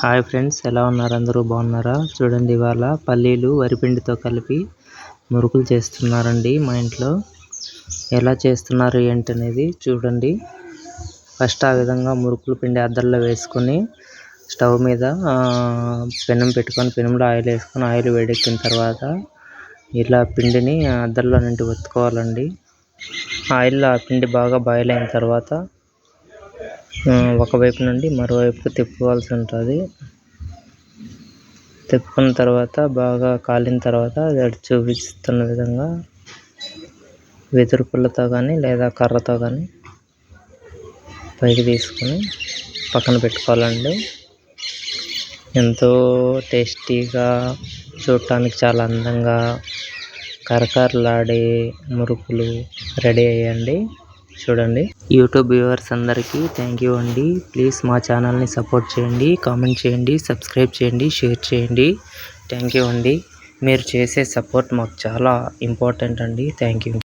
Hi friends, ఎలా ఉన్నారు? అందరూ బాగున్నారా? చూడండి, ఇవాళ పల్లీలు వరిపిండితో కలిపి మురుకులు చేస్తున్నారండి మా ఇంట్లో. ఎలా చేస్తున్నారు ఏంటనేది చూడండి. ఫస్ట్ ఆ విధంగా మురుకులు పిండి అద్దర్లో వేసుకొని స్టవ్ మీద పెనం పెట్టుకొని పెనంలో ఆయిల్ వేసుకొని ఆయిల్ వేడెక్కిన తర్వాత ఇలా పిండిని అద్దర్లో నుండి ఒత్తుకోవాలండి. ఆయిల్లో ఆ పిండి బాగా బాయిల్ అయిన తర్వాత ఒకవైపు నుండి మరోవైపుకు తిప్పుకోవాల్సి ఉంటుంది. తిప్పుకున్న తర్వాత బాగా కాలిన తర్వాత చూపిస్తున్న విధంగా వెదురు పుల్లతో కానీ లేదా కర్రతో కానీ పైకి తీసుకొని పక్కన పెట్టుకోవాలండి. ఎంతో టేస్టీగా, చూడటానికి చాలా అందంగా కరకరలాడే మురుకులు రెడీ అయ్యాయండి. చూడండి. యూట్యూబ్ వ్యూవర్స్ అందరికీ థ్యాంక్ యూ అండి. ప్లీజ్ మా ఛానల్ని సపోర్ట్ చేయండి, కామెంట్ చేయండి, సబ్స్క్రైబ్ చేయండి, షేర్ చేయండి. థ్యాంక్ యూ అండి. మీరు చేసే సపోర్ట్ మాకు చాలా ఇంపార్టెంట్ అండి. Thank you.